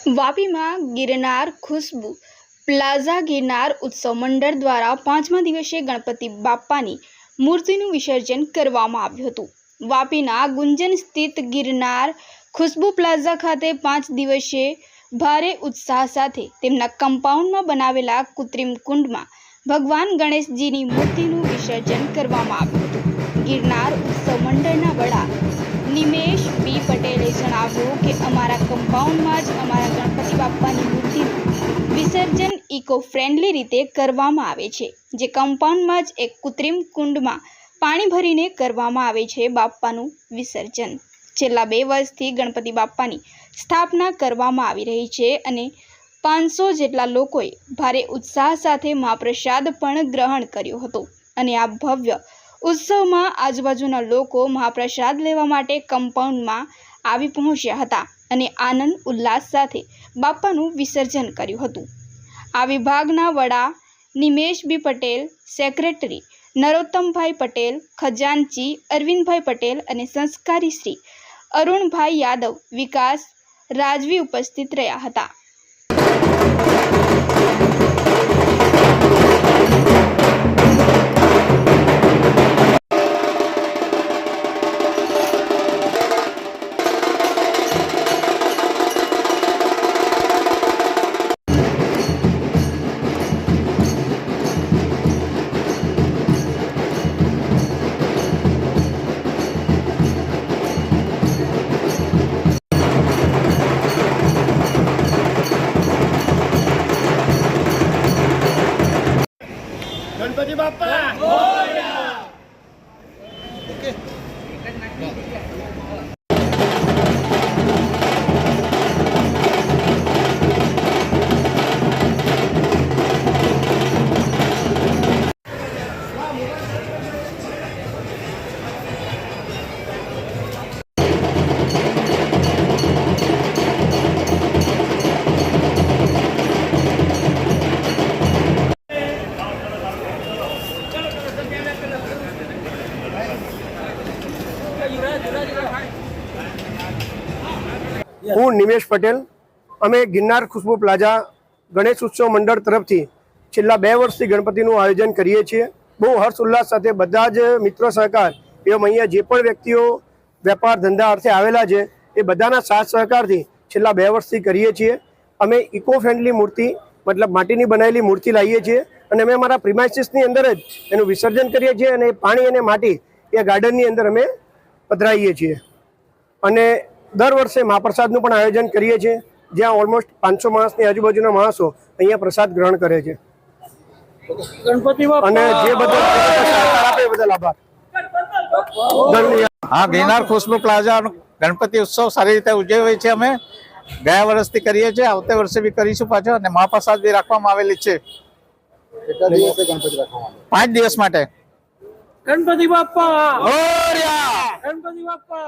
વાપીમાં ગિરનાર ખુશ્બુ plaza Girnar ઉત્સવ મંડળ દ્વારા 5મા દિવસે ગણપતિ બાપ્પાની મૂર્તિનું વિસર્જન કરવામાં આવ્યું હતું। વાપીના ગુંજન સ્થિત ગિરનાર ખુશ્બુ પ્લાઝા ખાતે 5 દિવસે ભારે ઉત્સાહ સાથે તેમના કમ્પાઉન્ડમાં બનાવેલા કૃત્રિમ કુંડમાં ભગવાન ગણેશજીની મૂર્તિનું વિસર્જન કરવામાં આવ્યું હતું। ગિરનાર ઉત્સવ મંડળના વડા નિમેશ બી પટેલે જણાવ્યું કે અમારા કમ્પાઉન્ડમાં જ અમારા ગણપતિ બાપ્પાની મૂર્તિનું વિસર્જન ઇકો ફ્રેન્ડલી રીતે કરવામાં આવે છે, જે કમ્પાઉન્ડમાં જ એક કૃત્રિમ કુંડમાં પાણી ભરીને કરવામાં આવે છે। બાપ્પાનું વિસર્જન છેલ્લા 2 વર્ષથી ગણપતિ બાપ્પાની સ્થાપના કરવામાં આવી રહી છે અને 500 જેટલા લોકોએ ભારે ઉત્સાહ સાથે મહાપ્રસાદ પણ ગ્રહણ કર્યો હતો અને આ ભવ્ય ઉત્સવમાં આજુબાજુના લોકો મહાપ્રસાદ લેવા માટે કમ્પાઉન્ડમાં આવી પહોંચ્યા હતા અને આનંદ ઉલ્લાસ સાથે બાપ્પાનું વિસર્જન કર્યું હતું। આ વિભાગના વડા નિમેશ બી પટેલ, સેક્રેટરી નરોત્તમભાઈ પટેલ, ખજાનચી અરવિંદભાઈ પટેલ અને સંસ્કારી શ્રી અરુણભાઈ યાદવ, વિકાસ રાજવી ઉપસ્થિત રહ્યા હતા। गणपति बाप्पा मोरया। ओके। હું નિમેશ પટેલ, અમે ગિરનાર ખુશ્બુ પ્લાઝા ગણેશ ઉત્સવ મંડળ તરફથી છેલ્લા 2 વર્ષથી ગણપતિનું આયોજન કરીએ છીએ। બહુ હર્ષ ઉલ્લાસ સાથે બધા જ મિત્રો સહકાર એમ અહીંયા જે પણ વ્યક્તિઓ વેપાર ધંધા અર્થે આવેલા છે એ બધાના સાથ સહકારથી છેલ્લા 2 વર્ષથી કરીએ છીએ। અમે ઇકો ફ્રેન્ડલી મૂર્તિ મતલબ માટીની બનાવેલી મૂર્તિ લાવીએ છીએ અને અમે અમારા પ્રિમાઇસીસની અંદર જ એનું વિસર્જન કરીએ છીએ અને પાણી અને માટી એ ગાર્ડનની અંદર અમે પધરાવીએ છીએ અને દર વર્ષે મહાપ્રસાદનું પણ આયોજન કરીએ છીએ, જ્યાં ઓલમોસ્ટ 500 માણસની આજુબાજુના માણસો અહીંયા પ્રસાદ ગ્રહણ કરે છે અને જે બધા સહકાર આપે એ બદલ આભાર। हाँ, गिरनार खुश्बू प्लाजा गणपति उत्सव सारी रीते उजवे छे। अमे ગયા વર્ષથી કરીએ છીએ, આવતે વર્ષે બી કરીશું પાછો અને મહાપ્રસાદ બી રાખવામાં આવેલી છે। કેટલા દિવસે ગણપતિ રાખવામાં આવે? 5 દિવસ માટે। ગણપતિ બાપ્પા મોરયા। ગણપતિ બાપ્પા